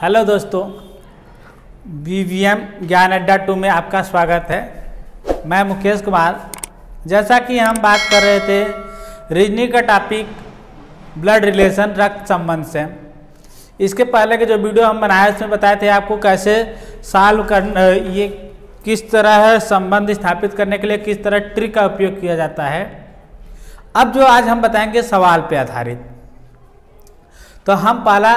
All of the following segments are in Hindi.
हेलो दोस्तों, BVM ज्ञान अड्डा 2 में आपका स्वागत है। मैं मुकेश कुमार। जैसा कि हम बात कर रहे थे रीजनिंग का टॉपिक ब्लड रिलेशन, रक्त संबंध से। इसके पहले के जो वीडियो हम बनाए उसमें बताए थे आपको कैसे सॉल्व करना, ये किस तरह संबंध स्थापित करने के लिए किस तरह ट्रिक का उपयोग किया जाता है। अब जो आज हम बताएंगे सवाल पे आधारित। तो हम पहला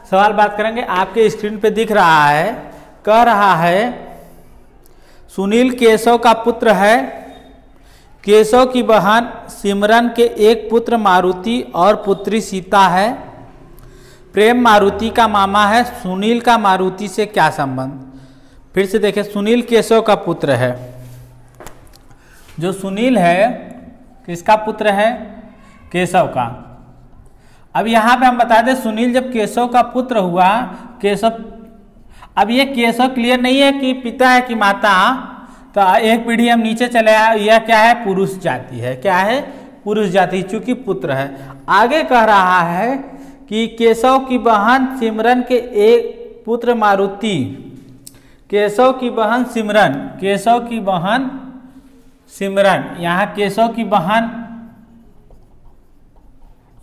सवाल बात करेंगे, आपके स्क्रीन पे दिख रहा है, कह रहा है सुनील केशव का पुत्र है। केशव की बहन सिमरन के एक पुत्र मारुति और पुत्री सीता है। प्रेम मारुति का मामा है। सुनील का मारुति से क्या संबंध? फिर से देखें, सुनील केशव का पुत्र है। जो सुनील है किसका पुत्र है? केशव का। अब यहाँ पे हम बता दें, सुनील जब केशव का पुत्र हुआ, केशव, अब ये केशव क्लियर नहीं है कि पिता है कि माता। तो एक पीढ़ी हम नीचे चले आए, यह क्या है? पुरुष जाति है। क्या है? पुरुष जाति, चूंकि पुत्र है। आगे कह रहा है कि केशव की बहन सिमरन के एक पुत्र मारुति, केशव की बहन सिमरन, केशव की बहन सिमरन, यहाँ केशव की बहन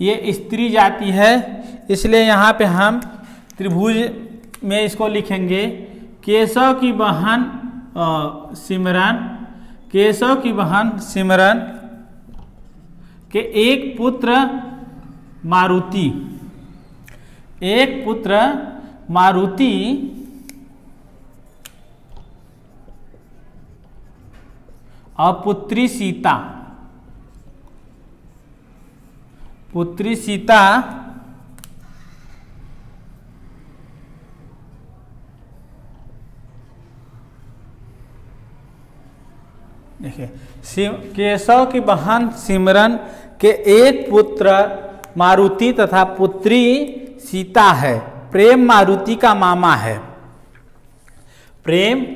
ये स्त्री जाति है, इसलिए यहाँ पे हम त्रिभुज में इसको लिखेंगे केशव की बहन सिमरन, केशव की बहन सिमरन के एक पुत्र मारुति, एक पुत्र मारुति और पुत्री सीता, पुत्री सीता देखिए, केशव की बहन सिमरन के एक पुत्र मारुति तथा पुत्री सीता है। प्रेम मारुति का मामा है। प्रेम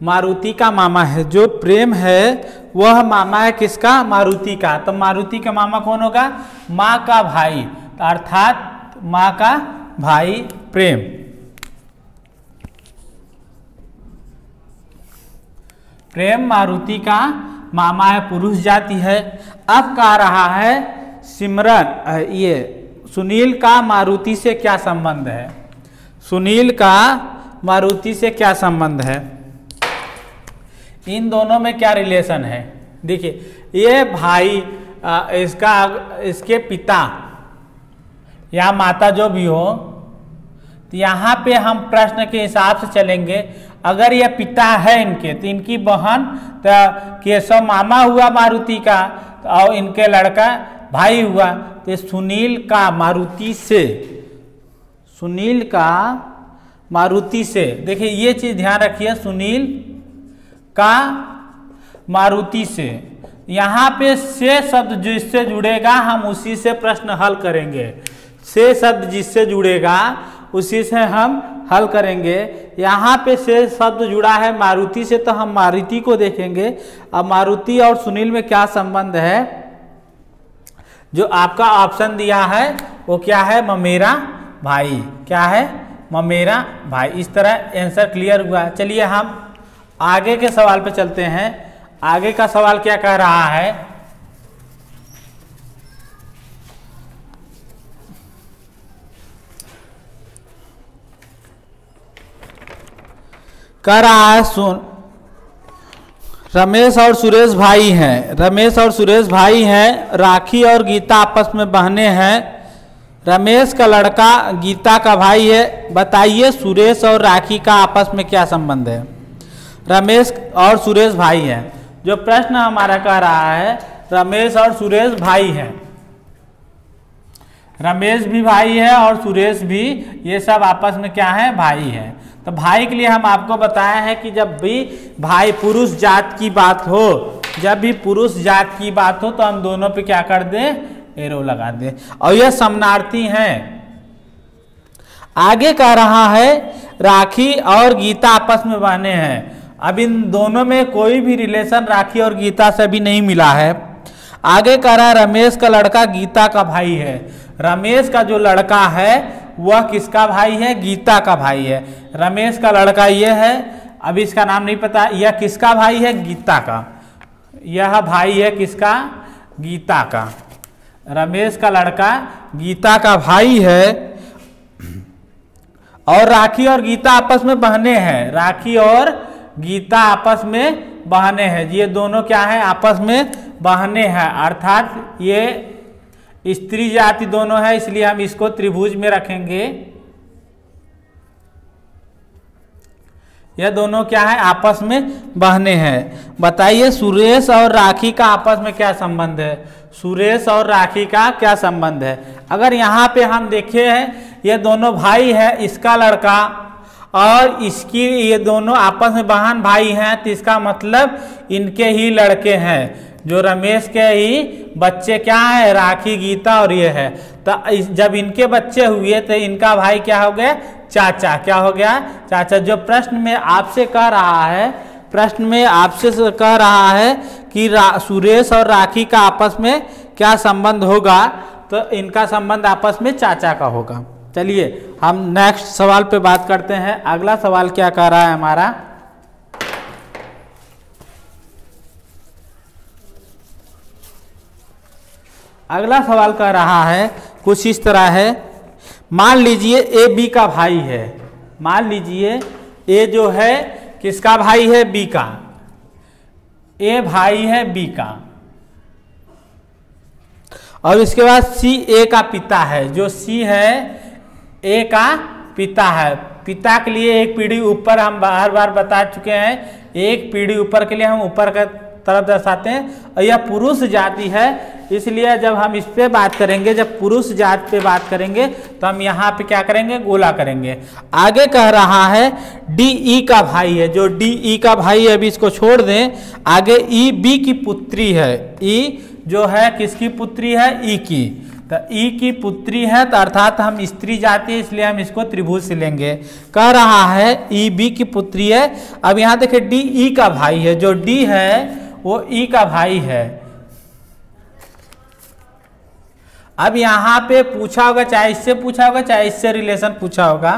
मारुति का मामा है। जो प्रेम है वह मामा है किसका? मारुति का। तो मारुति का मामा कौन होगा? माँ का भाई, अर्थात माँ का भाई प्रेम। प्रेम मारुति का मामा है, पुरुष जाति है। अब कह रहा है सिमरन, ये सुनील का मारुति से क्या संबंध है? सुनील का मारुति से क्या संबंध है? इन दोनों में क्या रिलेशन है? देखिए, ये भाई, इसके पिता या माता जो भी हो, तो यहाँ पे हम प्रश्न के हिसाब से चलेंगे। अगर ये पिता है इनके, तो इनकी बहन तो केशव मामा हुआ मारुति का, और इनके लड़का भाई हुआ। तो सुनील का मारुति से, सुनील का मारुति से, देखिए ये चीज ध्यान रखिए, सुनील का मारुति से। यहाँ पे से शब्द जिससे जुड़ेगा हम उसी से प्रश्न हल करेंगे। से शब्द जिससे जुड़ेगा उसी से हम हल करेंगे। यहाँ पे से शब्द जुड़ा है मारुति से, तो हम मारुति को देखेंगे। अब मारुति और सुनील में क्या संबंध है? जो आपका ऑप्शन दिया है वो क्या है? ममेरा भाई। क्या है? ममेरा भाई। इस तरह आंसर क्लियर हुआ। चलिए हम आगे के सवाल पे चलते हैं। आगे का सवाल क्या कह रहा है? कह रहा है रमेश और सुरेश भाई हैं। रमेश और सुरेश भाई हैं। राखी और गीता आपस में बहनें हैं। रमेश का लड़का गीता का भाई है। बताइए सुरेश और राखी का आपस में क्या संबंध है? रमेश और सुरेश भाई हैं। जो प्रश्न हमारा कह रहा है, रमेश और सुरेश भाई हैं। रमेश भी भाई है और सुरेश भी, ये सब आपस में क्या है? भाई है। तो भाई के लिए हम आपको बताया है कि जब भी भाई पुरुष जात की बात हो, जब भी पुरुष जात की बात हो, तो हम दोनों पे क्या कर दें? एरो लगा दें। और यह समनार्थी हैं। आगे कह रहा है राखी और गीता आपस में बहने हैं। अब इन दोनों में कोई भी रिलेशन राखी और गीता से भी नहीं मिला है। आगे कह रहा है रमेश का लड़का गीता का भाई है। रमेश का जो लड़का है वह किसका भाई है? गीता का भाई है। रमेश का लड़का ये है, अभी इसका नाम नहीं पता, यह किसका भाई है? गीता का। यह भाई है किसका? गीता का। रमेश का लड़का गीता का भाई है। और राखी और गीता आपस में बहने हैं। राखी और गीता आपस में बहने हैं। ये दोनों क्या है? आपस में बहने हैं, अर्थात ये स्त्री जाति दोनों है, इसलिए हम इसको त्रिभुज में रखेंगे। यह दोनों क्या है? आपस में बहने हैं। बताइए सुरेश और राखी का आपस में क्या संबंध है? सुरेश और राखी का क्या संबंध है? अगर यहाँ पे हम देखें हैं, ये दोनों भाई है, इसका लड़का और इसकी, ये दोनों आपस में बहन भाई हैं, तो इसका मतलब इनके ही लड़के हैं। जो रमेश के ही बच्चे क्या है? राखी, गीता और ये है। तो जब इनके बच्चे हुए तो इनका भाई क्या हो गया? चाचा। क्या हो गया? चाचा। जो प्रश्न में आपसे कह रहा है, प्रश्न में आपसे कह रहा है कि सुरेश और राखी का आपस में क्या संबंध होगा, तो इनका संबंध आपस में चाचा का होगा। चलिए हम नेक्स्ट सवाल पे बात करते हैं। अगला सवाल क्या कह रहा है हमारा? अगला सवाल कह रहा है कुछ इस तरह है। मान लीजिए ए बी का भाई है। मान लीजिए ए जो है किसका भाई है? बी का। ए भाई है बी का। और इसके बाद सी ए का पिता है। जो सी है ए का पिता है। पिता के लिए एक पीढ़ी ऊपर हम बार बार बता चुके हैं, एक पीढ़ी ऊपर के लिए हम ऊपर का तरफ दर्शाते हैं। और यह पुरुष जाति है, इसलिए जब हम इस पे बात करेंगे, जब पुरुष जाति पे बात करेंगे तो हम यहाँ पे क्या करेंगे? गोला करेंगे। आगे कह रहा है डी ई का भाई है। जो डी ई का भाई है, अभी इसको छोड़ दें। आगे ई बी की पुत्री है। ई जो है किसकी पुत्री है? ई की। तो ई की पुत्री है, तो अर्थात हम स्त्री जाति है, इसलिए हम इसको त्रिभुज से लेंगे। कह रहा है ई बी की पुत्री है। अब यहाँ देखिए डी ई का भाई है। जो डी है वो ई का भाई है। अब यहाँ पे पूछा होगा, चाहे इससे पूछा होगा चाहे इससे रिलेशन पूछा होगा।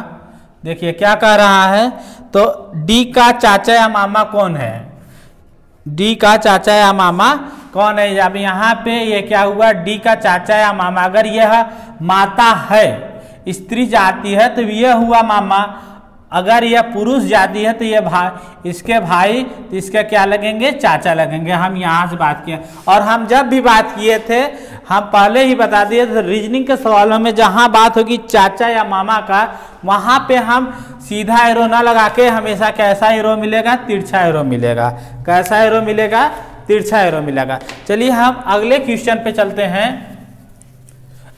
देखिए क्या कह रहा है, तो डी का चाचा या मामा कौन है? डी का चाचा या मामा कौन है? अब यहाँ पे ये क्या हुआ? डी का चाचा या मामा। अगर यह माता है, स्त्री जाति है, तो यह हुआ मामा। अगर यह पुरुष जाति है तो ये भाई, इसके भाई, तो इसके क्या लगेंगे? चाचा लगेंगे। हम यहाँ से बात किए। और हम जब भी बात किए थे, हम पहले ही बता दिए थे, रीजनिंग के सवालों में जहाँ बात होगी चाचा या मामा का, वहाँ पे हम सीधा एरो ना लगा के हमेशा कैसा एरो मिलेगा? तिरछा एरो मिलेगा। कैसा एरो मिलेगा? तिरछा एरो मिलेगा। चलिए हम अगले क्वेश्चन पे चलते हैं।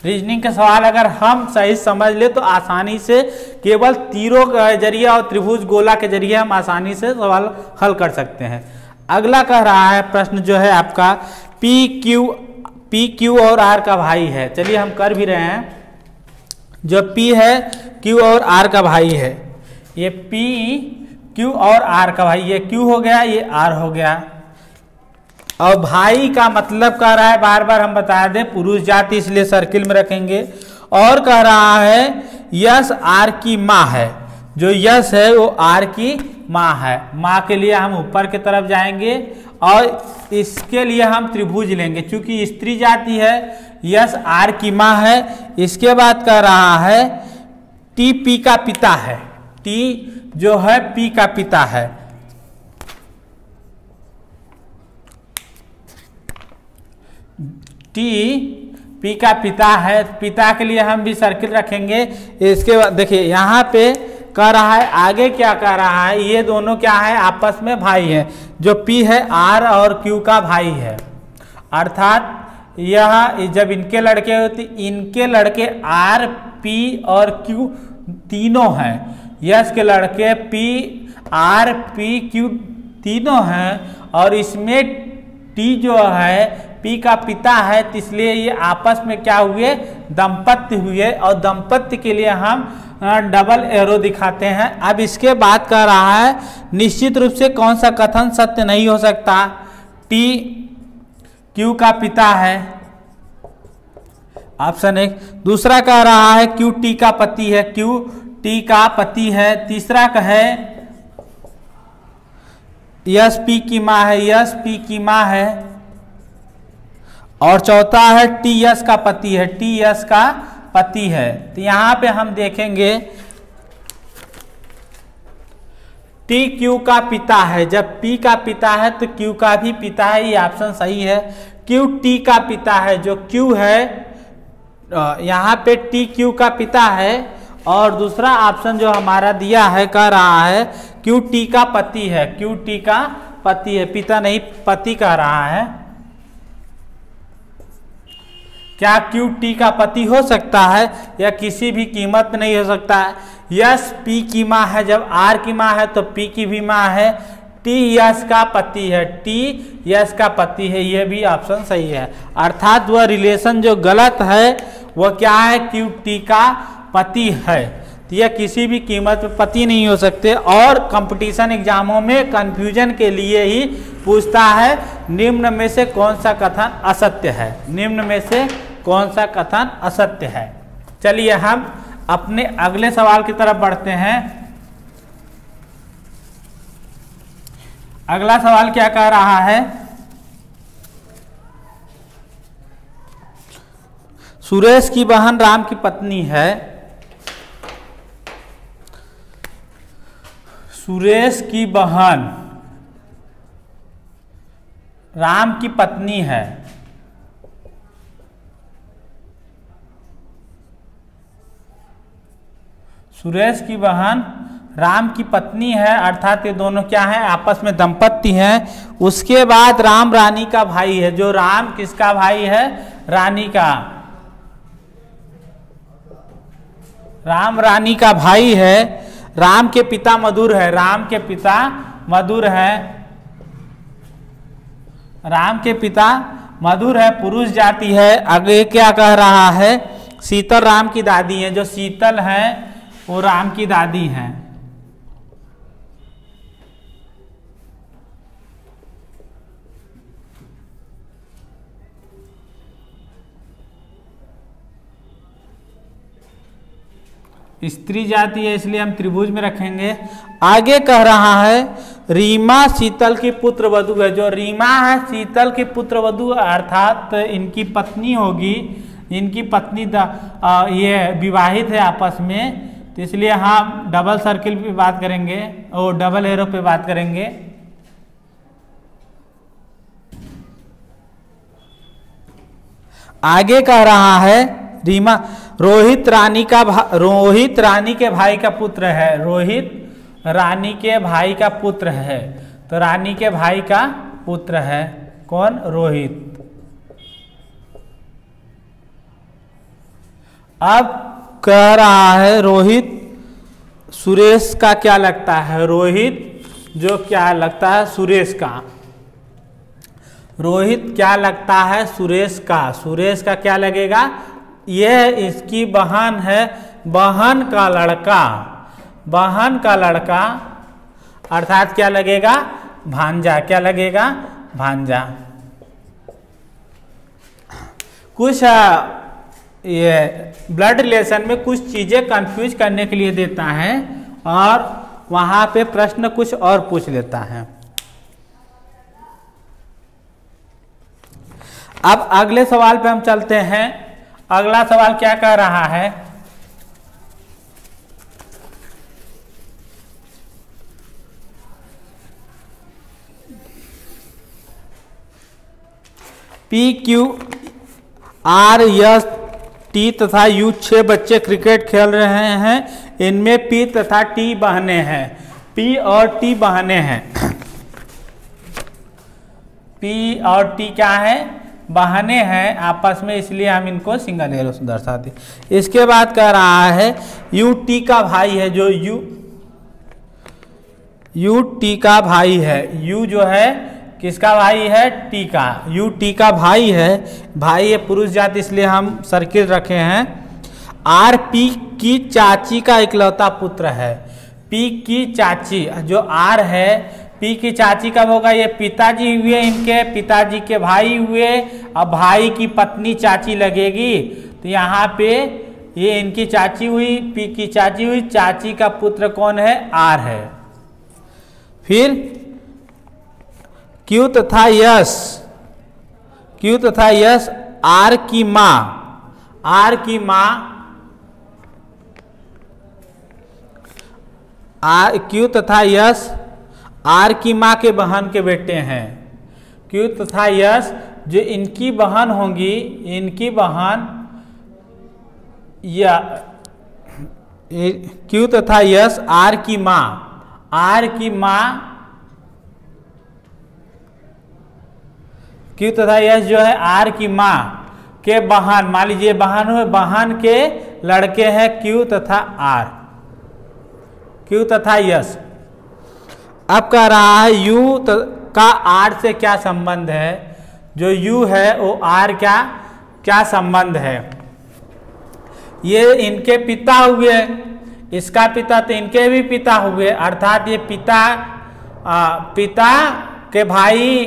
रीजनिंग के सवाल अगर हम सही समझ ले तो आसानी से केवल तीरों के जरिए और त्रिभुज गोला के जरिए हम आसानी से सवाल हल कर सकते हैं। अगला कह रहा है प्रश्न जो है आपका पी क्यू और आर का भाई है। चलिए हम कर भी रहे हैं। जो पी है क्यू और आर का भाई है। ये पी क्यू और आर का भाई, ये क्यू हो गया, ये आर हो गया। और भाई का मतलब कह रहा है, बार बार हम बता दें, पुरुष जाति, इसलिए सर्किल में रखेंगे। और कह रहा है यश आर की माँ है। जो यश है वो आर की माँ है। माँ के लिए हम ऊपर की तरफ जाएंगे और इसके लिए हम त्रिभुज लेंगे, क्योंकि स्त्री जाति है, यश आर की माँ है। इसके बाद कह रहा है टी पी का पिता है। टी जो है पी का पिता है। टी पी का पिता है। पिता के लिए हम भी सर्किल रखेंगे। इसके बाद देखिए यहाँ पे कह रहा है, आगे क्या कह रहा है, ये दोनों क्या है? आपस में भाई हैं। जो पी है आर और क्यू का भाई है। अर्थात यह जब इनके लड़के होते, इनके लड़के आर पी और क्यू तीनों हैं। यश के लड़के पी आर पी क्यू तीनों हैं। और इसमें टी जो है पी का पिता है, तो इसलिए ये आपस में क्या हुए? दंपत्ति हुए। और दंपत्ति के लिए हम डबल एरो दिखाते हैं। अब इसके बाद कह रहा है निश्चित रूप से कौन सा कथन सत्य नहीं हो सकता? टी क्यू का पिता है। ऑप्शन 1। दूसरा कह रहा है क्यू टी का पति है, क्यू टी का पति है। तीसरा का है यस पी की माँ है, यस पी की माँ है। और चौथा है टी यस का पति है, टी यस का पति है। तो यहाँ पे हम देखेंगे टी क्यू का पिता है। जब पी का पिता है तो क्यू का भी पिता है, ये ऑप्शन सही है। क्यू टी का पिता है, जो क्यू है यहाँ पे टी क्यू का पिता है। और दूसरा ऑप्शन जो हमारा दिया है कह रहा है क्यू टी का पति है, क्यू टी का पति है, पिता नहीं पति कह रहा है। क्या क्यू टी का पति हो सकता है या किसी भी कीमत नहीं हो सकता है? यस पी की माँ है, जब आर की माँ है तो पी की भी माँ है। टी यस का पति है, टी यस का पति है, ये भी ऑप्शन सही है। अर्थात वह रिलेशन जो गलत है वह क्या है, क्यू टी का पति है। तो यह किसी भी कीमत पे पति नहीं हो सकते। और कंपटीशन एग्जामों में कंफ्यूजन के लिए ही पूछता है निम्न में से कौन सा कथन असत्य है, निम्न में से कौन सा कथन असत्य है। चलिए हम अपने अगले सवाल की तरफ बढ़ते हैं। अगला सवाल क्या कह रहा है? सुरेश की बहन राम की पत्नी है। सुरेश की बहन राम की पत्नी है। सुरेश की बहन राम की पत्नी है, अर्थात ये दोनों क्या है, आपस में दंपत्ति हैं। उसके बाद राम रानी का भाई है, जो राम किसका भाई है, रानी का, राम रानी का भाई है। राम के पिता मधुर है, राम के पिता मधुर है, राम के पिता मधुर है, पुरुष जाति है। आगे क्या कह रहा है? शीतल राम की दादी है, जो शीतल है वो राम की दादी हैं। स्त्री जाति है इसलिए हम त्रिभुज में रखेंगे। आगे कह रहा है रीमा शीतल की पुत्र वधू है, जो रीमा है शीतल की पुत्र वधू, अर्थात इनकी पत्नी होगी। इनकी पत्नी ये विवाहित है आपस में, तो इसलिए हम डबल सर्किल पे बात करेंगे और डबल एरो पे बात करेंगे। आगे कह रहा है रीमा रोहित रानी के भाई का पुत्र है, रोहित रानी के भाई का पुत्र है। तो रानी के भाई का पुत्र है कौन, रोहित। अब कह रहा है रोहित सुरेश का क्या लगता है, रोहित जो क्या लगता है सुरेश का, रोहित क्या लगता है सुरेश का, सुरेश का क्या लगेगा, यह इसकी बहन है, बहन का लड़का, बहन का लड़का, अर्थात क्या लगेगा, भांजा, क्या लगेगा, भांजा। कुछ ये ब्लड रिलेशन में कुछ चीजें कंफ्यूज करने के लिए देता है और वहां पे प्रश्न कुछ और पूछ लेता है। अब अगले सवाल पे हम चलते हैं। अगला सवाल क्या कह रहा है? P Q R S T तथा यू 6 बच्चे क्रिकेट खेल रहे हैं। इनमें पी तथा टी बहनें हैं, पी और टी बहनें हैं। पी और टी क्या है, बहनें हैं आपस में, इसलिए हम इनको सिंगल एरो से दर्शाते। इसके बाद कह रहा है यू टी का भाई है, जो यू टी का भाई है, यू जो है किसका भाई है, टी का, यू टी का भाई है, भाई है पुरुष जाति इसलिए हम सर्किल रखे हैं। आर पी की चाची का इकलौता पुत्र है, पी की चाची, जो आर है पी की चाची कब होगा, ये पिताजी हुए, इनके पिताजी के भाई हुए। अब भाई की पत्नी चाची लगेगी तो यहाँ पे ये इनकी चाची हुई, पी की चाची हुई, चाची का पुत्र कौन है? आर है। फिर क्यू तथा यस, क्यू तथा यस आर की माँ, आर की माँ, क्यू तथा यस आर की माँ के बहन के बेटे हैं। क्यू तथा यस जो इनकी बहन होंगी, इनकी बहन, या क्यू तथा यस आर की माँ, आर की माँ, क्यू तथा यस जो है आर की माँ के बहन, मान लीजिए बहन हुए, बहन के लड़के हैं क्यू तथा आर, क्यू तथा यस। अब कह रहा है यू का आर से क्या संबंध है? जो यू है वो आर क्या संबंध है? ये इनके पिता हुए, इसका पिता तो इनके भी पिता हुए, अर्थात ये पिता के भाई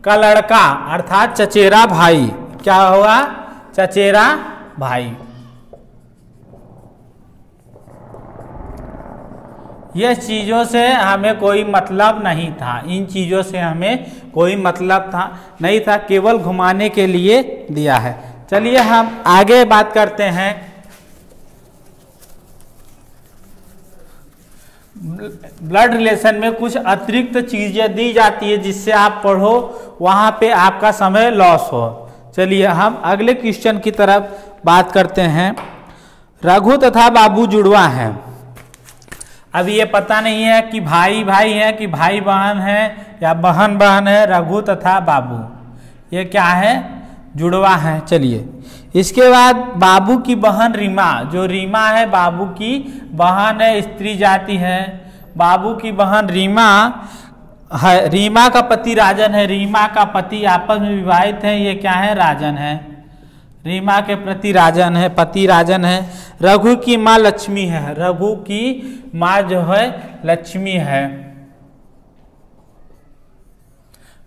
का लड़का, अर्थात चचेरा भाई। क्या हुआ? चचेरा भाई। ये चीज़ों से हमें कोई मतलब नहीं था, इन चीज़ों से हमें कोई मतलब नहीं था, केवल घुमाने के लिए दिया है। चलिए हम आगे बात करते हैं। ब्लड रिलेशन में कुछ अतिरिक्त चीजें दी जाती है जिससे आप पढ़ो, वहां पे आपका समय लॉस हो। चलिए हम अगले क्वेश्चन की तरफ बात करते हैं। रघु तथा बाबू जुड़वा हैं। अब ये पता नहीं है कि भाई भाई है कि भाई बहन है या बहन बहन है। रघु तथा बाबू ये क्या है? जुड़वा है। चलिए इसके बाद बाबू की बहन रीमा, जो रीमा है बाबू की बहन है, स्त्री जाति है। बाबू की बहन रीमा है, रीमा का पति राजन है, रीमा का पति आपस में विवाहित है, ये क्या है? राजन है। रीमा के पति राजन है। रघु की माँ लक्ष्मी है, रघु की माँ जो है लक्ष्मी है,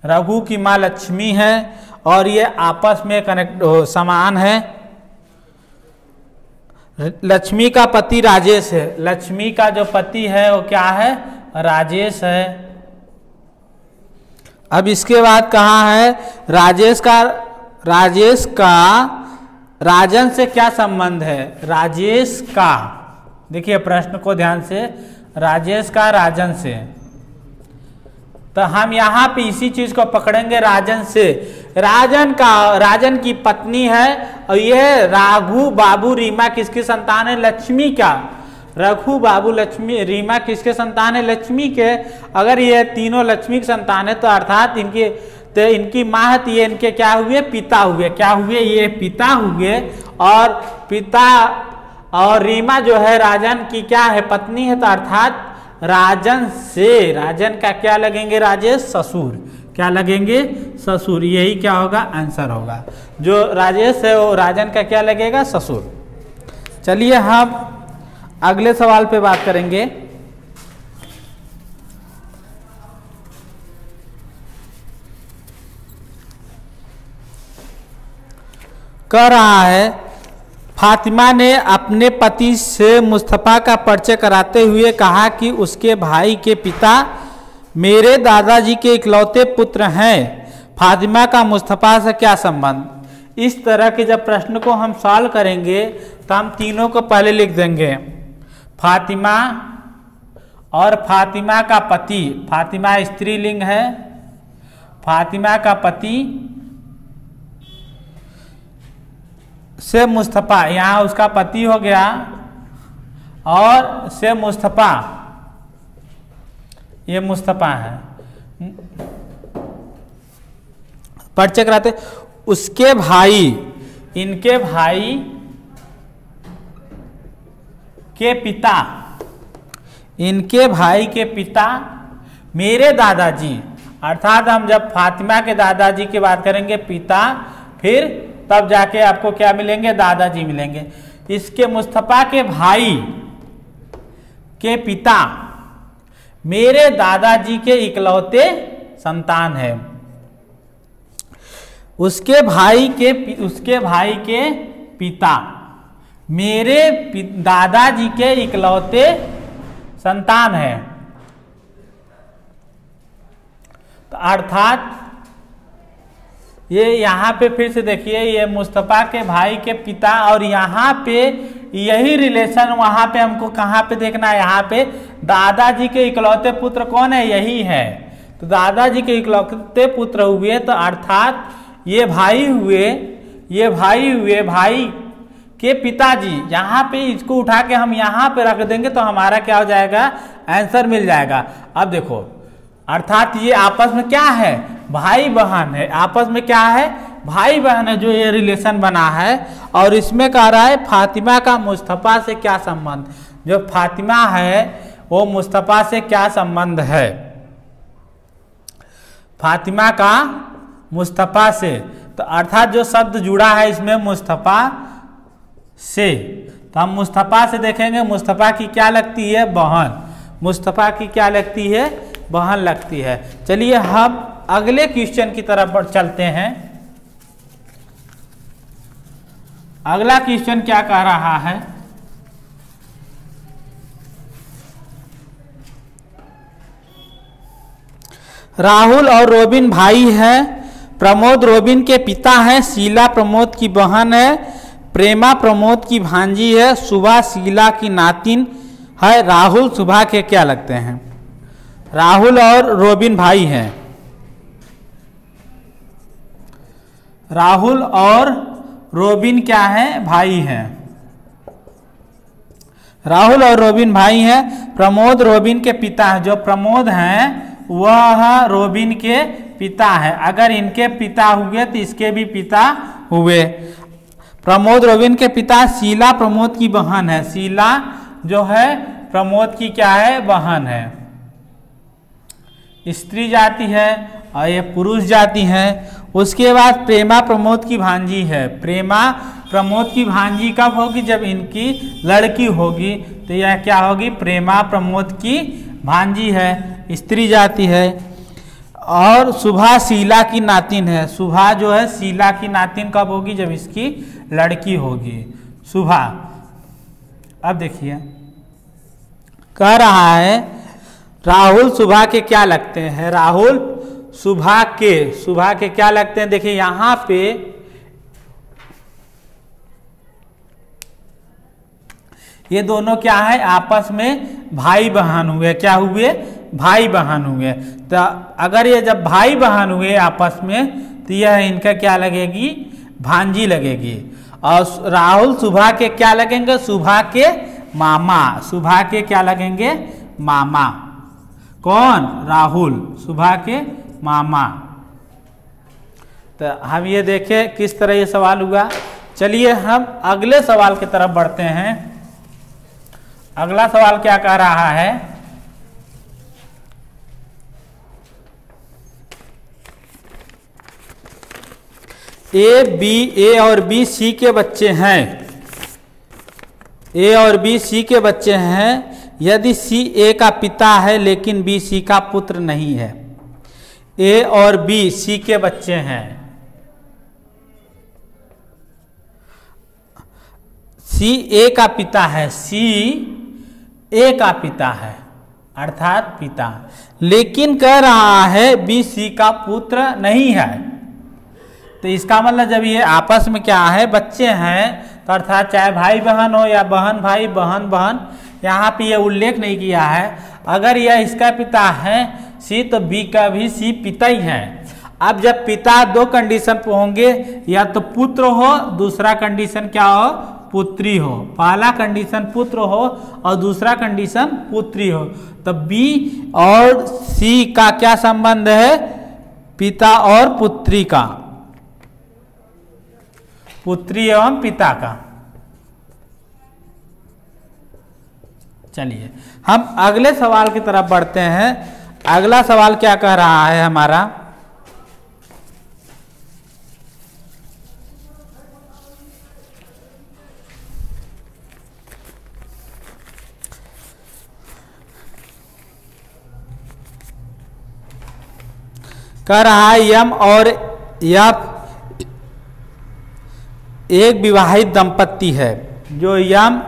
रघु की माँ लक्ष्मी है और ये आपस में कनेक्ट समान है। लक्ष्मी का पति राजेश है, लक्ष्मी का जो पति है वो क्या है? राजेश है। अब इसके बाद कहाँ है? राजेश का राजन से क्या संबंध है? राजेश का, देखिए प्रश्न को ध्यान से, राजेश का राजन से, तो हम यहाँ पे इसी चीज को पकड़ेंगे राजन से। राजन की पत्नी है और ये रघु बाबू रीमा किसकी संतान है? लक्ष्मी का। रघु बाबू लक्ष्मी रीमा किसके संतान है? लक्ष्मी के। अगर ये तीनों लक्ष्मी की संतान है तो अर्थात इनकी माँ है, तो ये इनके क्या हुए? पिता हुए। क्या हुए? ये पिता हुए। और पिता और रीमा जो है राजन की क्या है? पत्नी है, तो अर्थात राजन से, राजन का क्या लगेंगे? राजेश ससुर। क्या लगेंगे? ससुर। यही क्या होगा? आंसर होगा। जो राजेश है वो राजन का क्या लगेगा? ससुर। चलिए हम अगले सवाल पे बात करेंगे। कह रहा है फातिमा ने अपने पति से मुस्तफ़ा का परिचय कराते हुए कहा कि उसके भाई के पिता मेरे दादाजी के इकलौते पुत्र हैं। फातिमा का मुस्तफ़ा से क्या संबंध? इस तरह के जब प्रश्न को हम सॉल्व करेंगे तो हम तीनों को पहले लिख देंगे। फातिमा और फातिमा का पति, फातिमा स्त्रीलिंग है, फातिमा का पति से मुस्तफ़ा, यहाँ उसका पति हो गया, और से मुस्तफ़ा, ये मुस्तफ़ा है। परिचय कराते उसके भाई, इनके भाई के पिता, इनके भाई के पिता मेरे दादाजी, अर्थात हम जब फातिमा के दादाजी की बात करेंगे पिता, फिर तब जाके आपको क्या मिलेंगे? दादाजी मिलेंगे। इसके मुस्तफ़ा के भाई के पिता मेरे दादाजी के इकलौते संतान है। उसके भाई के पिता, मेरे दादाजी के इकलौते संतान है। तो अर्थात ये यहाँ पे फिर से देखिए, ये मुस्तफ़ा के भाई के पिता, और यहाँ पे यही रिलेशन वहाँ पे हमको कहाँ पे देखना है, यहाँ पे दादाजी के इकलौते पुत्र कौन है, यही है। तो दादाजी के इकलौते पुत्र हुए, तो अर्थात ये भाई हुए भाई के पिताजी। यहाँ पे इसको उठा के हम यहाँ पे रख देंगे तो हमारा क्या हो जाएगा, आंसर मिल जाएगा। अब देखो, अर्थात ये आपस में क्या है, भाई बहन है, आपस में क्या है, भाई बहन है, जो ये रिलेशन बना है। और इसमें कह रहा है फातिमा का मुस्तफ़ा से क्या संबंध, जो फातिमा है वो मुस्तफ़ा से क्या संबंध है, फातिमा का मुस्तफ़ा से। तो अर्थात जो शब्द जुड़ा है इसमें मुस्तफ़ा से, तो हम मुस्तफ़ा से देखेंगे, मुस्तफ़ा की क्या लगती है, बहन, मुस्तफ़ा की क्या लगती है, बहन लगती है। चलिए हम अगले क्वेश्चन की तरफ चलते हैं। अगला क्वेश्चन क्या कह रहा है, राहुल और रोबिन भाई हैं, प्रमोद रोबिन के पिता हैं, शीला प्रमोद की बहन है, प्रेमा प्रमोद की भांजी है, सुभा शीला की नातिन है। राहुल सुभा के क्या लगते हैं, राहुल और रोबिन भाई हैं, राहुल और रोबिन क्या है, भाई हैं, राहुल और रोबिन भाई हैं। प्रमोद रोबिन के पिता हैं, जो प्रमोद हैं वह रोबिन के पिता है। अगर इनके पिता हुए तो इसके भी पिता हुए। प्रमोद रोबिन के पिता, शीला प्रमोद की बहन है, शीला जो है प्रमोद की क्या है, बहन है, स्त्री जाति है और ये पुरुष जाति है। उसके बाद प्रेमा प्रमोद की भांजी है, प्रेमा प्रमोद की भांजी कब होगी, जब इनकी लड़की होगी, तो यह क्या होगी, प्रेमा प्रमोद की भांजी है, स्त्री जाति है। और सुभा शीला की नातिन है, सुभा जो है शीला की नातिन कब होगी, जब इसकी लड़की होगी, सुभा। अब देखिए कह रहा है राहुल सुभा के क्या लगते हैं, राहुल सुभा के क्या लगते हैं। देखिए यहां पे ये दोनों क्या है, आपस में भाई बहन हुए, क्या हुए, भाई बहन हुए। तो अगर ये जब भाई बहन हुए आपस में, तो यह इनका क्या लगेगी, भांजी लगेगी। और राहुल सुभा के क्या लगेंगे, सुभा के मामा, सुभा के क्या लगेंगे, मामा। कौन, राहुल, सुभा के मामा। तो हम ये देखें किस तरह ये सवाल हुआ। चलिए हम अगले सवाल की तरफ बढ़ते हैं। अगला सवाल क्या कह रहा है, ए और बी सी के बच्चे हैं, ए और बी सी के बच्चे हैं। यदि सी ए का पिता है लेकिन बी सी का पुत्र नहीं है। ए और बी सी के बच्चे हैं, सी ए का पिता है, सी ए का पिता है, अर्थात पिता, लेकिन कह रहा है बी सी का पुत्र नहीं है। तो इसका मतलब जब ये आपस में क्या है, बच्चे हैं, तो अर्थात चाहे भाई बहन हो या बहन भाई, बहन बहन, यहाँ पे ये उल्लेख नहीं किया है। अगर यह इसका पिता है सी, तो बी का भी सी पिता ही है। अब जब पिता दो कंडीशन पे होंगे, या तो पुत्र हो, दूसरा कंडीशन क्या हो, पुत्री हो। पहला कंडीशन पुत्र हो और दूसरा कंडीशन पुत्री हो। तो बी और सी का क्या संबंध है, पिता और पुत्री का, पुत्री एवं पिता का। चलिए हम अगले सवाल की तरफ बढ़ते हैं। अगला सवाल क्या कह रहा है हमारा, कह रहा है यम और यफ एक विवाहित दंपत्ति है जो यम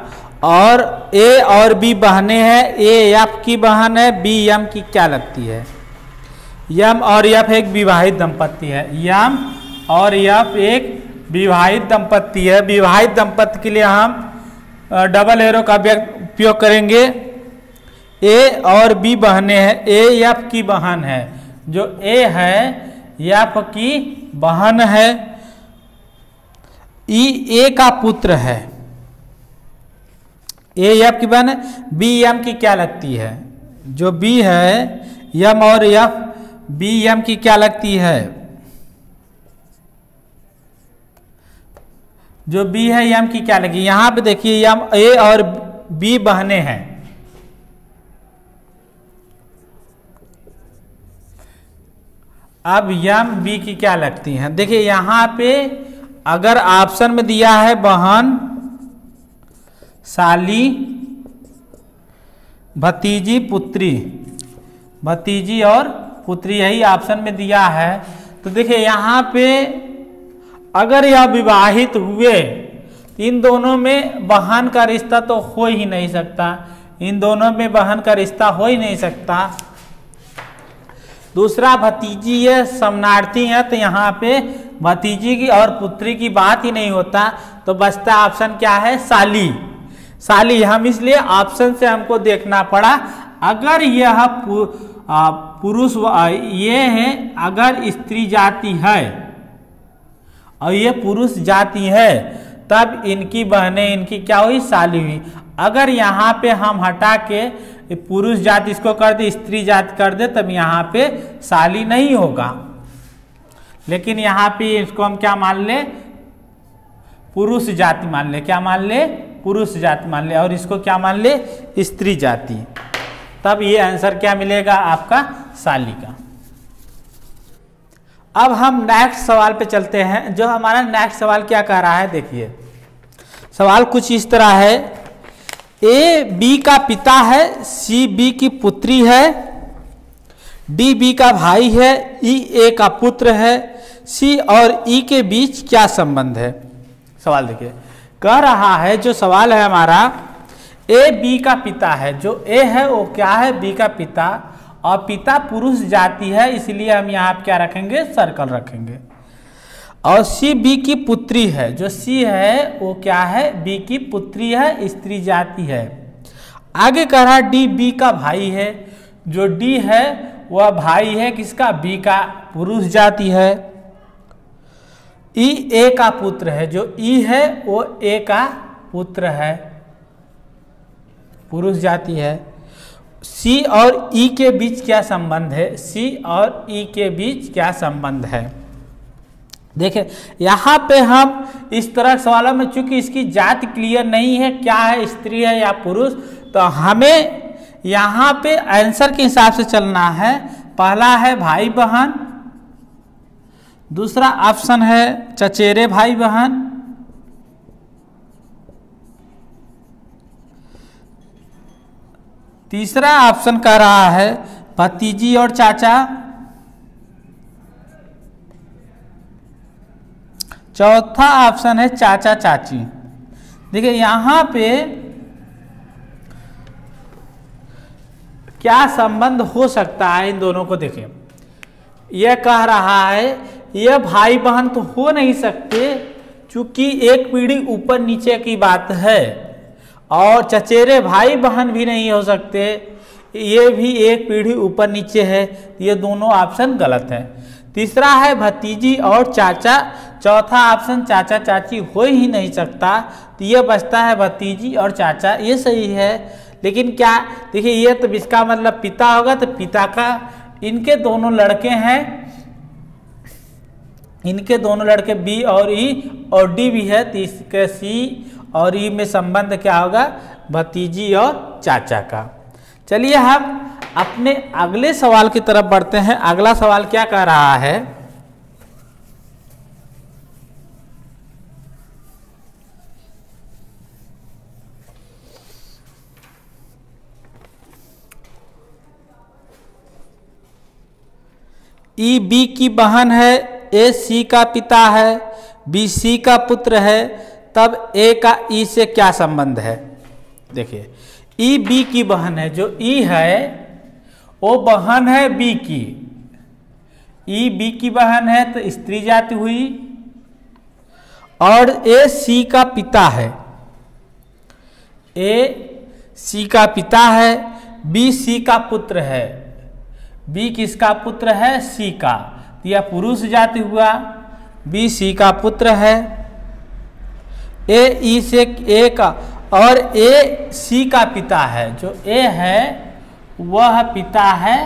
और ए और बी बहनें हैं, ए एफ की बहन है, बी यम की क्या लगती है? यम और एफ एक विवाहित दंपत्ति है, यम और एफ एक विवाहित दंपत्ति है। विवाहित दंपत्ति के लिए हम डबल एरो का उपयोग करेंगे। ए और बी बहनें हैं, ए एफ की बहन है, जो ए है एफ की बहन है, ई ए का पुत्र है, ए एफ की बहन है, बी एम की क्या लगती है? जो बी है यम और एफ बी एम की क्या लगती है? जो बी है एम की क्या लगी? यहां पे देखिए एम ए और बी बहनें हैं, अब यम बी की क्या लगती हैं? देखिए यहां पे अगर ऑप्शन में दिया है बहन, साली, भतीजी, पुत्री, भतीजी और पुत्री, यही ऑप्शन में दिया है। तो देखिए यहाँ पे अगर यह विवाहित हुए, इन दोनों में बहन का रिश्ता तो हो ही नहीं सकता, इन दोनों में बहन का रिश्ता हो ही नहीं सकता। दूसरा भतीजी ये समनार्थी है, तो यहाँ पे भतीजी की और पुत्री की बात ही नहीं होता, तो बचता ऑप्शन क्या है? साली। साली हम इसलिए ऑप्शन से हमको देखना पड़ा, अगर यह पुरुष ये है, अगर स्त्री जाति है और ये पुरुष जाति है, तब इनकी बहनें इनकी क्या हुई? साली हुई। अगर यहाँ पे हम हटा के पुरुष जाति इसको कर दे, स्त्री जाति कर दे, तब यहाँ पे साली नहीं होगा। लेकिन यहाँ पे इसको हम क्या मान ले? पुरुष जाति मान ले। क्या मान ले? पुरुष जाति मान ले। और इसको क्या मान ले? स्त्री जाति। तब ये आंसर क्या मिलेगा आपका? साली का। अब हम नेक्स्ट सवाल पे चलते हैं। जो हमारा नेक्स्ट सवाल क्या कह रहा है, देखिए सवाल कुछ इस तरह है, ए बी का पिता है, सी बी की पुत्री है, डी बी का भाई है, ई ए का पुत्र है, सी और ई के बीच क्या संबंध है? सवाल देखिए, कह रहा है जो सवाल है हमारा, ए बी का पिता है, जो ए है वो क्या है? बी का पिता, और पिता पुरुष जाति है, इसलिए हम यहाँ क्या रखेंगे? सर्कल रखेंगे। और सी बी की पुत्री है, जो सी है वो क्या है? बी की पुत्री है, स्त्री जाति है। आगे कह रहा डी बी का भाई है, जो डी है वह भाई है किसका? बी का, पुरुष जाति है। ई ए का पुत्र है, जो ई है वो ए का पुत्र है, पुरुष जाति है। सी और ई के बीच क्या संबंध है? सी और ई के बीच क्या संबंध है? देखिए यहाँ पे हम इस तरह सवालों में, चूंकि इसकी जाति क्लियर नहीं है, क्या है, स्त्री है या पुरुष, तो हमें यहाँ पे आंसर के हिसाब से चलना है। पहला है भाई बहन, दूसरा ऑप्शन है चचेरे भाई बहन, तीसरा ऑप्शन कह रहा है भतीजी और चाचा, चौथा ऑप्शन है चाचा चाची। देखिए यहाँ पे क्या संबंध हो सकता है इन दोनों को? देखिए यह कह रहा है ये भाई बहन तो हो नहीं सकते, चूंकि एक पीढ़ी ऊपर नीचे की बात है, और चचेरे भाई बहन भी नहीं हो सकते, ये भी एक पीढ़ी ऊपर नीचे है, ये दोनों ऑप्शन गलत है। तीसरा है भतीजी और चाचा, चौथा ऑप्शन चाचा चाची हो ही नहीं सकता, तो ये बचता है भतीजी और चाचा, ये सही है। लेकिन क्या, देखिए ये तो इसका मतलब पिता होगा, तो पिता का, इनके दोनों लड़के हैं, इनके दोनों लड़के बी और ई और डी भी है, तो इसके सी और ई में संबंध क्या होगा? भतीजी और चाचा का। चलिए हम अपने अगले सवाल की तरफ बढ़ते हैं। अगला सवाल क्या कह रहा है? ई बी की बहन है, ए सी का पिता है, बी सी का पुत्र है, तब ए का ई से क्या संबंध है? देखिए ई बी की बहन है, जो ई है वो बहन है बी की, ई बी की बहन है तो स्त्री जाति हुई, और ए सी का पिता है, ए सी का पिता है, बी सी का पुत्र है, बी किसका पुत्र है? सी का, यह पुरुष जाति हुआ, बी सी का पुत्र है, ए ई से ए का, और ए सी का पिता है, जो ए है वह पिता है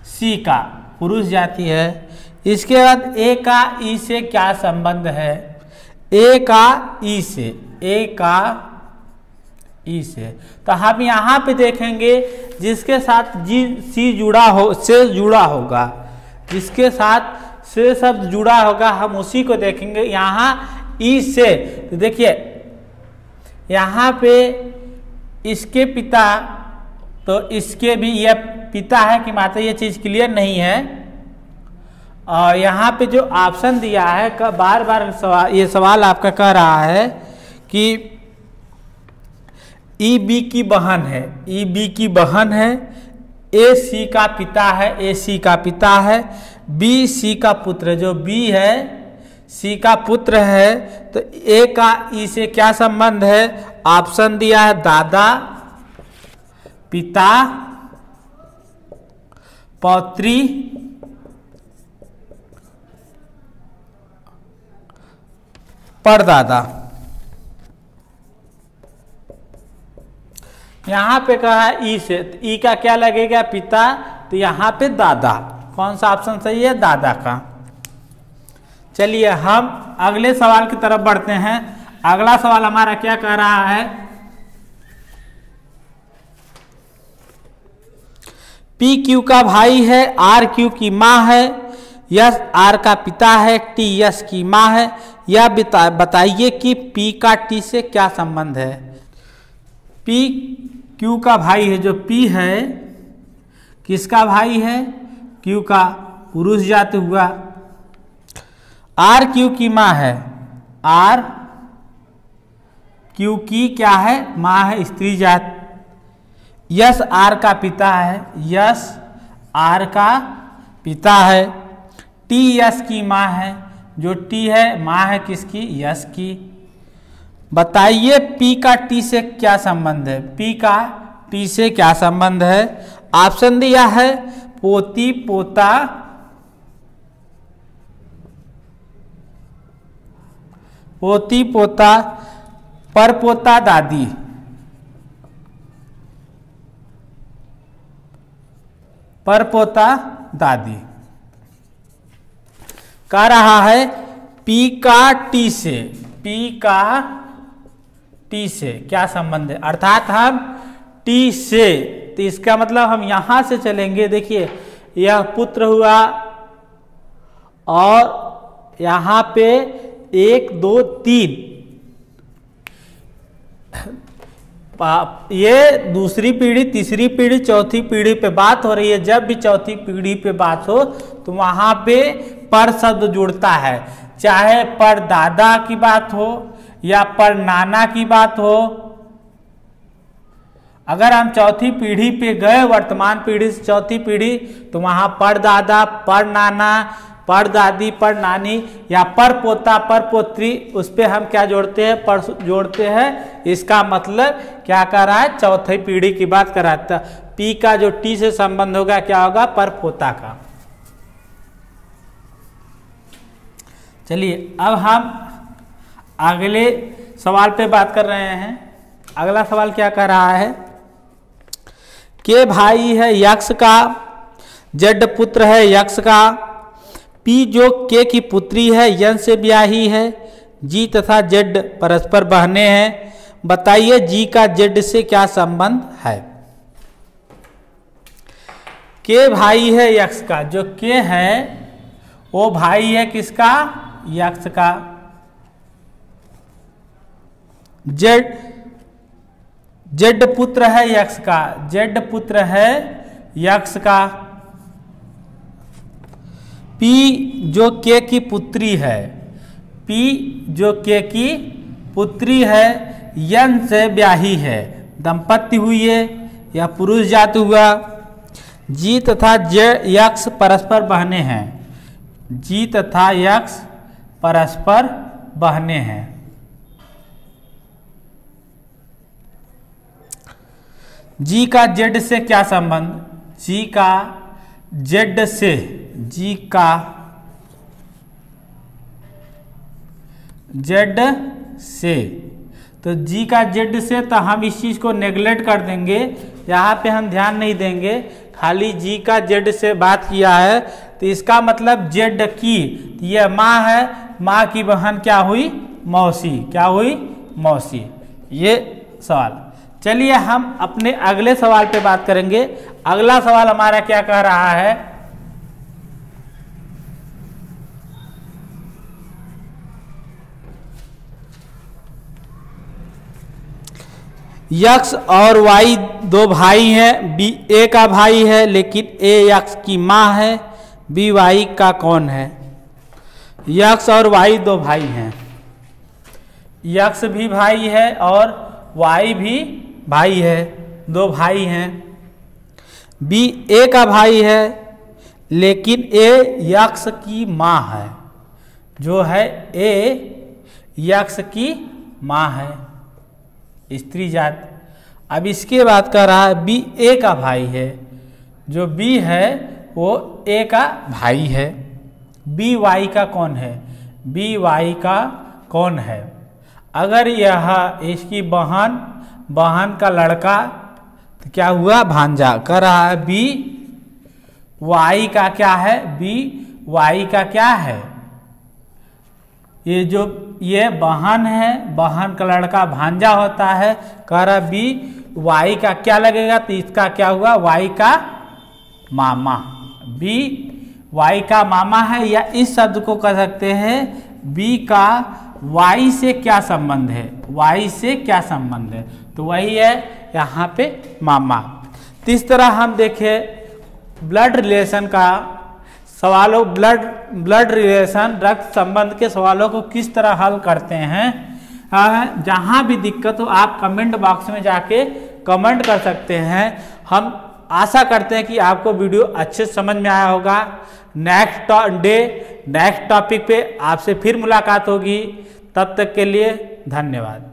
सी का, पुरुष जाति है। इसके बाद ए का ई से क्या संबंध है? ए का ई से, ए का ई से, तो हम यहाँ पे देखेंगे जिसके साथ जी सी जुड़ा हो, से जुड़ा होगा, जिसके साथ से शब्द जुड़ा होगा हम उसी को देखेंगे। यहाँ ई से, तो देखिए यहाँ पे इसके पिता, तो इसके भी यह पिता है कि माता, ये चीज़ क्लियर नहीं है। और यहाँ पे जो ऑप्शन दिया है, बार बार सवाल, ये सवाल आपका कह रहा है कि ई बी की बहन है, ई बी की बहन है, ए सी का पिता है, ए सी का पिता है, बी सी का पुत्र, जो बी है सी का पुत्र है, तो ए का ई से क्या संबंध है? ऑप्शन दिया है दादा, पिता, पौत्री, परदादा। यहाँ पे कहा है ई से, तो ई का क्या लगेगा? पिता, तो यहाँ पे दादा। कौन सा ऑप्शन सही है? दादा का। चलिए हम अगले सवाल की तरफ बढ़ते हैं। अगला सवाल हमारा क्या कह रहा है? पी क्यू का भाई है, आर क्यू की माँ है, यस आर का पिता है, टी यस की माँ है। यह बताइए कि पी का टी से क्या संबंध है? पी क्यू का भाई है, जो पी है किसका भाई है? क्यू का, पुरुष जाति हुआ। आर क्यू की माँ है, आर क्यू की क्या है? माँ है, स्त्री जात। यस आर का पिता है, यस आर का पिता है। टी यस की माँ है, जो टी है माँ है किसकी? यस की। बताइए पी का टी से क्या संबंध है? पी का टी से क्या संबंध है? ऑप्शन दिया है पोती पोता, पोती पोता, परपोता दादी। परपोता दादी। कह रहा है पी का टी से, पी का टी से क्या संबंध है? अर्थात हम टी से, तो इसका मतलब हम यहां से चलेंगे। देखिए यह पुत्र हुआ और यहां पे 1 2 3, ये दूसरी पीढ़ी, तीसरी पीढ़ी, चौथी पीढ़ी पे बात हो रही है। जब भी चौथी पीढ़ी पे बात हो तो वहां पे पर शब्द जुड़ता है, चाहे पर दादा की बात हो या पर नाना की बात हो। अगर हम चौथी पीढ़ी पे गए, वर्तमान पीढ़ी से चौथी पीढ़ी, तो वहां पर दादा, पर नाना, पर दादी, पर नानी या पर पोता, पर पोत्री, उस पर हम क्या जोड़ते हैं? पर जोड़ते हैं। इसका मतलब क्या कर रहा है? चौथी पीढ़ी की बात कर रहा था। पी का जो टी से संबंध होगा क्या होगा? पर पोता का। चलिए अब हम अगले सवाल पे बात कर रहे हैं। अगला सवाल क्या कर रहा है? के भाई है यक्ष का, जेड पुत्र है यक्ष का, पी जो के की पुत्री है, यन से ब्याही है, जी तथा जेड परस्पर बहने हैं। बताइए जी का जेड से क्या संबंध है? के भाई है यक्ष का, जो के है वो भाई है किसका? यक्ष का। जेड, जेड पुत्र है यक्ष का, जेड पुत्र है यक्ष का। पी जो के की पुत्री है, पी जो के की पुत्री है, यन से ब्याही है, दंपत्ति हुई है या पुरुष जात हुआ। जी तथा यक्ष परस्पर बहने हैं, जी तथा यक्ष परस्पर बहने हैं। जी का जेड से क्या संबंध? जी का जेड से, जी का जेड से, तो जी का जेड से, तो हम इस चीज को नेग्लेक्ट कर देंगे, यहाँ पे हम ध्यान नहीं देंगे, खाली जी का जेड से बात किया है तो इसका मतलब जेड की, यह माँ है, माँ की बहन क्या हुई? मौसी। क्या हुई? मौसी। ये सवाल। चलिए हम अपने अगले सवाल पे बात करेंगे। अगला सवाल हमारा क्या कह रहा है? यक्ष और वाई दो भाई हैं, बी ए का भाई है लेकिन ए यक्ष की माँ है, बी वाई का कौन है? यक्ष और वाई दो भाई हैं, यक्ष भी भाई है और वाई भी भाई है, दो भाई हैं। बी ए का भाई है लेकिन ए यक्ष की माँ है, जो है ए यक्ष की माँ है, स्त्री जात। अब इसके बाद कह रहा है बी ए का भाई है, जो बी है वो ए का भाई है। बी वाई का कौन है? बी वाई का कौन है? अगर यह इसकी बहन का लड़का, तो क्या हुआ? भांजा। कह रहा है बी वाई का क्या है? बी वाई का क्या है? ये जो ये बहन है, बहन का लड़का भांजा होता है। कह रहा बी वाई का क्या लगेगा? तो इसका क्या हुआ? वाई का मामा। बी वाई का मामा है, या इस शब्द को कह सकते हैं बी का वाई से क्या संबंध है? वाई से क्या संबंध है? तो वही है यहाँ पे मामा। तो इस तरह हम देखें ब्लड रिलेशन का सवालों, ब्लड रिलेशन, रक्त संबंध के सवालों को किस तरह हल करते हैं। जहाँ भी दिक्कत हो आप कमेंट बॉक्स में जाके कमेंट कर सकते हैं। हम आशा करते हैं कि आपको वीडियो अच्छे समझ में आया होगा। नेक्स्ट टॉपिक पे आपसे फिर मुलाकात होगी। तब तक के लिए धन्यवाद।